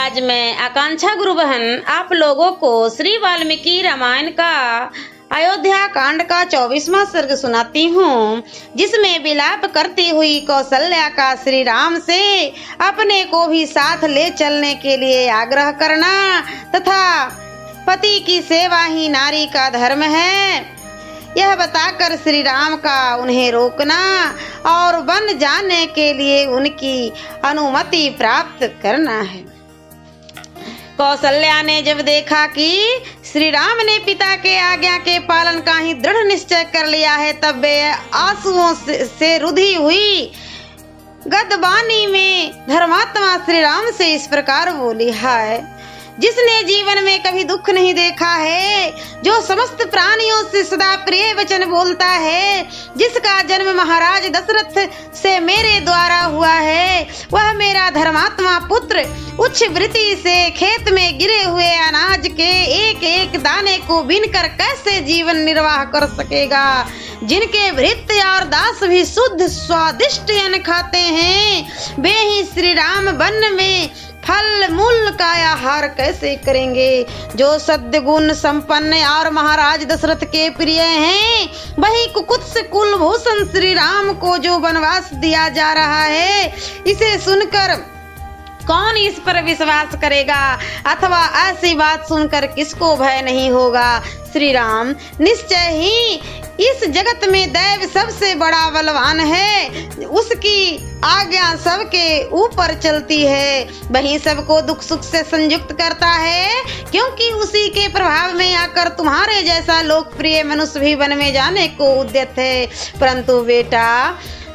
आज मैं आकांक्षा गुरु बहन आप लोगों को श्री वाल्मीकि रामायण का अयोध्या कांड का 24वां सर्ग सुनाती हूँ, जिसमें विलाप करती हुई कौशल्या का श्री राम से अपने को भी साथ ले चलने के लिए आग्रह करना तथा पति की सेवा ही नारी का धर्म है, यह बताकर श्री राम का उन्हें रोकना और वन जाने के लिए उनकी अनुमति प्राप्त करना है। कौशल्या ने जब देखा कि श्री राम ने पिता के आज्ञा के पालन का ही दृढ़ निश्चय कर लिया है, तब वे आंसुओं से रुधी हुई गदबानी में धर्मात्मा श्री राम से इस प्रकार बोली, हाय जिसने जीवन में कभी दुख नहीं देखा है, जो समस्त प्राणियों से सदा प्रिय वचन बोलता है, जिसका जन्म महाराज दशरथ से मेरे द्वारा हुआ है, वह मेरा धर्मात्मा पुत्र उच्च वृत्ति से खेत में गिरे हुए अनाज के एक एक दाने को बीनकर कैसे जीवन निर्वाह कर सकेगा। जिनके भृत्य और दास भी शुद्ध स्वादिष्ट अन्न खाते हैं, वे ही श्री राम वन में फल मूल का आहार कैसे करेंगे। जो सद्गुण संपन्न और महाराज दशरथ के प्रिय हैं, वही कुकुत्स कुलभूषण श्री राम को जो वनवास दिया जा रहा है, इसे सुनकर कौन इस पर विश्वास करेगा, अथवा ऐसी बात सुनकर किसको भय नहीं होगा। श्री राम निश्चय ही इस जगत में दैव सबसे बड़ा बलवान है, उसकी आज्ञा सबके ऊपर चलती है, वही सबको दुख सुख से संयुक्त करता है, क्योंकि उसी के प्रभाव में आकर तुम्हारे जैसा लोकप्रिय मनुष्य भी वन में जाने को उद्यत है। परंतु बेटा,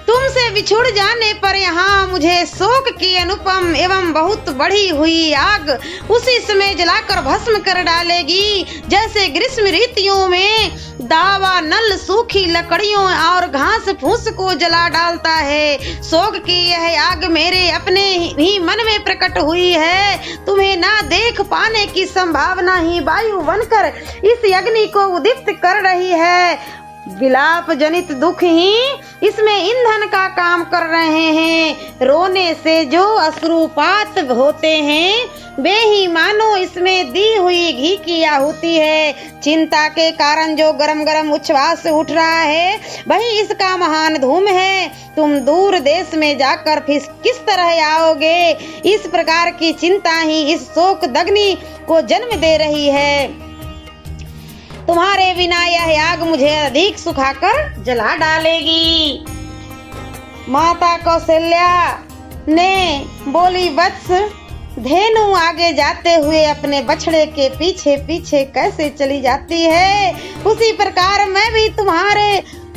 तुमसे बिछुड़ जाने पर यहाँ मुझे शोक की अनुपम एवं बहुत बढ़ी हुई आग उसी समय जलाकर भस्म कर डालेगी, जैसे ग्रीष्म ऋतुओं में दावा नल सूखी लकड़ियों और घास फूस को जला डालता है। शोक की यह आग मेरे अपने ही मन में प्रकट हुई है, तुम्हें ना देख पाने की संभावना ही वायु बनकर इस अग्नि को उद्दीप्त कर रही है। विलाप जनित दुख ही इसमें ईंधन का काम कर रहे हैं। रोने से जो अश्रुपात होते हैं, वे ही मानो इसमें दी हुई घी की आहुति है। चिंता के कारण जो गरम गरम उच्छ्वास उठ रहा है, वही इसका महान धूम है। तुम दूर देश में जाकर फिर किस तरह आओगे, इस प्रकार की चिंता ही इस शोक दग्नि को जन्म दे रही है। तुम्हारे बिना यह आग मुझे अधिक सुखाकर जला डालेगी। माता कौशल्या ने बोली, वत्स, धेनु आगे जाते हुए अपने बछड़े के पीछे पीछे कैसे चली जाती है, उसी प्रकार मैं भी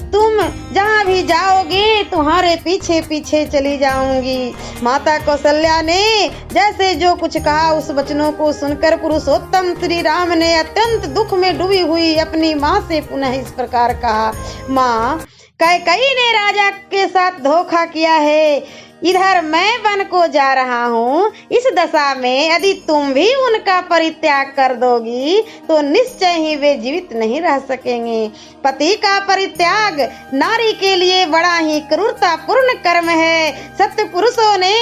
तुम जहाँ भी जाओगे तुम्हारे पीछे पीछे चली जाऊंगी। माता कौशल्या ने जैसे जो कुछ कहा, उस वचनों को सुनकर पुरुषोत्तम श्री राम ने अत्यंत दुख में डूबी हुई अपनी माँ से पुनः इस प्रकार कहा, माँ, कैकेयी ने राजा के साथ धोखा किया है, इधर मैं वन को जा रहा हूँ। इस दशा में यदि तुम भी उनका परित्याग कर दोगी तो निश्चय ही वे जीवित नहीं रह सकेंगे। पति का परित्याग नारी के लिए बड़ा ही क्रूरतापूर्ण कर्म है। सत्य पुरुषों ने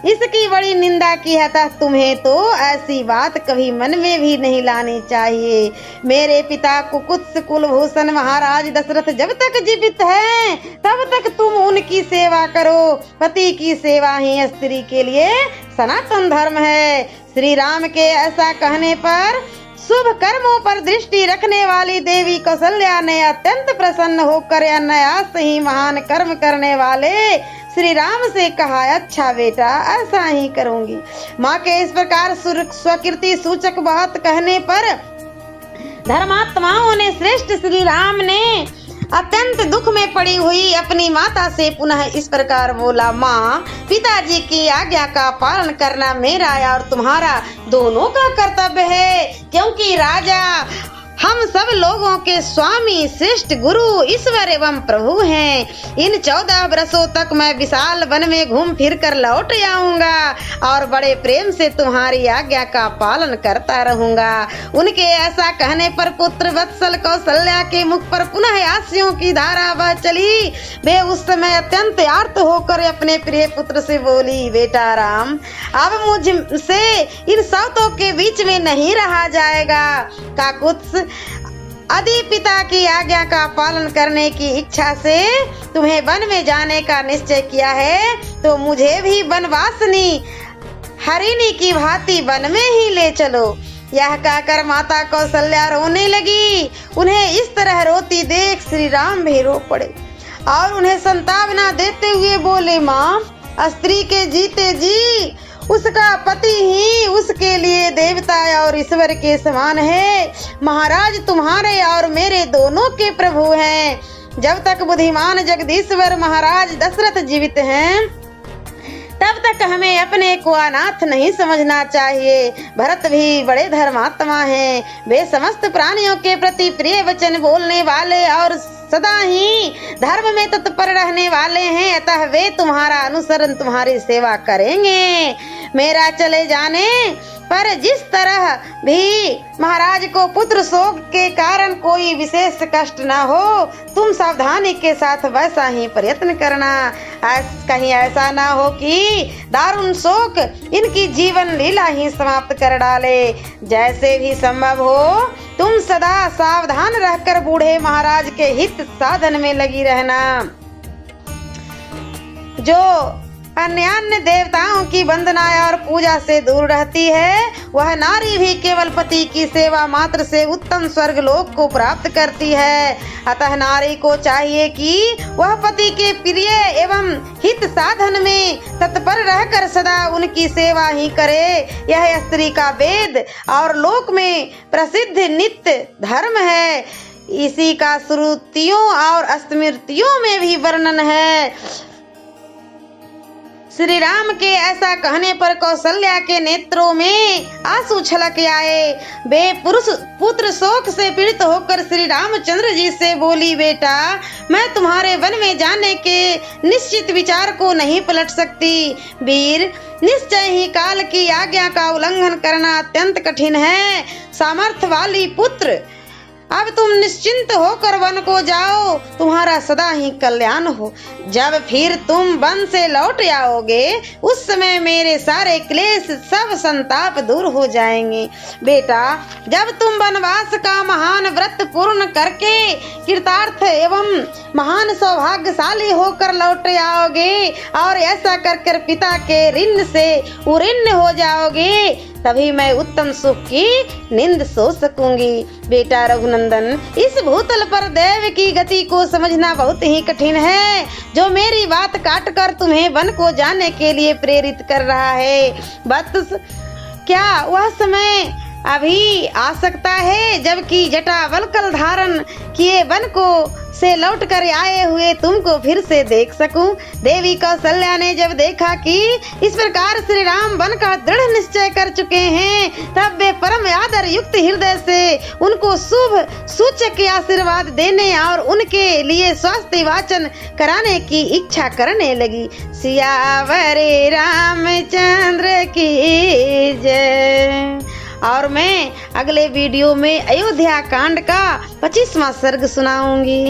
इसकी बड़ी निंदा की है, तथा तुम्हें तो ऐसी बात कभी मन में भी नहीं लानी चाहिए। मेरे पिता कुकुत्स कुलभूषण महाराज दशरथ जब तक जीवित हैं, तब तक तुम उनकी सेवा करो। पति की सेवा ही स्त्री के लिए सनातन धर्म है। श्री राम के ऐसा कहने पर शुभ कर्मों पर दृष्टि रखने वाली देवी कौशल्या ने अत्यंत प्रसन्न होकर अनायास ही महान कर्म करने वाले श्री राम से कहा, अच्छा बेटा, ऐसा ही करूंगी। माँ के इस प्रकार स्वकीर्ति सूचक बात कहने पर धर्मात्माओं ने श्रेष्ठ श्री राम ने अत्यंत दुख में पड़ी हुई अपनी माता से पुनः इस प्रकार बोला, माँ, पिताजी की आज्ञा का पालन करना मेरा और तुम्हारा दोनों का कर्तव्य है, क्योंकि राजा हम सब लोगों के स्वामी श्रेष्ठ गुरु ईश्वर एवं प्रभु हैं। इन 14 वर्षों तक मैं विशाल वन में घूम फिर कर लौट आऊंगा और बड़े प्रेम से तुम्हारी आज्ञा का पालन करता रहूंगा। उनके ऐसा कहने पर पुत्र वत्सल कौशल्या के मुख पर पुनः आंसुओं की धारा बह चली। वे उस समय अत्यंत आर्त होकर अपने प्रिय पुत्र से बोली, बेटा राम, अब मुझसे इन सौतों के बीच में नहीं रहा जाएगा। काकुत्स, यदि पिता की आज्ञा का पालन करने की इच्छा से तुम्हें वन में जाने का निश्चय किया है तो मुझे भी वनवासिनी हरिणी की भांति वन में ही ले चलो। यह कहकर माता कौशल्या रोने लगी। उन्हें इस तरह रोती देख श्री राम भी रो पड़े और उन्हें संतावना देते हुए बोले, माँ, स्त्री के जीते जी उसका पति ही उसके लिए देवता और ईश्वर के समान है। महाराज तुम्हारे और मेरे दोनों के प्रभु हैं। जब तक बुद्धिमान जगदीश्वर महाराज दशरथ जीवित हैं तब तक हमें अपने को अनाथ नहीं समझना चाहिए। भरत भी बड़े धर्मात्मा हैं। वे समस्त प्राणियों के प्रति प्रिय वचन बोलने वाले और सदा ही धर्म में तत्पर रहने वाले हैं। अतः वे तुम्हारा अनुसरण, तुम्हारी सेवा करेंगे। मेरा चले जाने पर जिस तरह भी महाराज को पुत्र शोक के कारण कोई विशेष कष्ट न हो, तुम सावधानी के साथ वैसा ही प्रयत्न करना। कहीं ऐसा ना हो कि दारुण शोक इनकी जीवन लीला ही समाप्त कर डाले। जैसे भी संभव हो तुम सदा सावधान रहकर बूढ़े महाराज के हित साधन में लगी रहना। जो अन्य देवताओं की वंदना और पूजा से दूर रहती है, वह नारी भी केवल पति की सेवा मात्र से उत्तम स्वर्ग लोक को प्राप्त करती है। अतः नारी को चाहिए कि वह पति के प्रिय एवं हित साधन में तत्पर रहकर सदा उनकी सेवा ही करे। यह स्त्री का वेद और लोक में प्रसिद्ध नित्य धर्म है। इसी का श्रुतियों और स्मृतियों में भी वर्णन है। श्री राम के ऐसा कहने पर कौशल्या के नेत्रों में आंसू छलक आए। वे पुत्र शोक से पीड़ित होकर श्री रामचंद्र जी से बोली, बेटा, मैं तुम्हारे वन में जाने के निश्चित विचार को नहीं पलट सकती। वीर, निश्चय ही काल की आज्ञा का उल्लंघन करना अत्यंत कठिन है। सामर्थ्य वाली पुत्र, अब तुम निश्चिंत होकर वन को जाओ, तुम्हारा सदा ही कल्याण हो। जब फिर तुम वन से लौट आओगे उस समय मेरे सारे क्लेश, सब संताप दूर हो जाएंगे। बेटा, जब तुम वनवास का महान व्रत पूर्ण करके कृतार्थ एवं महान सौभाग्यशाली होकर लौट आओगे और ऐसा कर पिता के ऋण से उऋण हो जाओगे, तभी मैं उत्तम सुख की नींद सो सकूंगी। बेटा रघुनंदन, इस भूतल पर देव की गति को समझना बहुत ही कठिन है, जो मेरी बात काटकर तुम्हें वन को जाने के लिए प्रेरित कर रहा है। बस क्या वह समय अभी आ सकता है जबकि जटावल्कल धारण किए वन को से लौट कर आए हुए तुमको फिर से देख सकूं। देवी कौशल्या ने जब देखा कि इस प्रकार श्री राम वन का दृढ़ निश्चय कर चुके हैं, तब वे परम आदर युक्त हृदय से उनको शुभ सूचक आशीर्वाद देने और उनके लिए स्वास्थ्य वाचन कराने की इच्छा करने लगी। सियावर रामचंद्र की जय। और मैं अगले वीडियो में अयोध्या कांड का 25वां सर्ग सुनाऊंगी।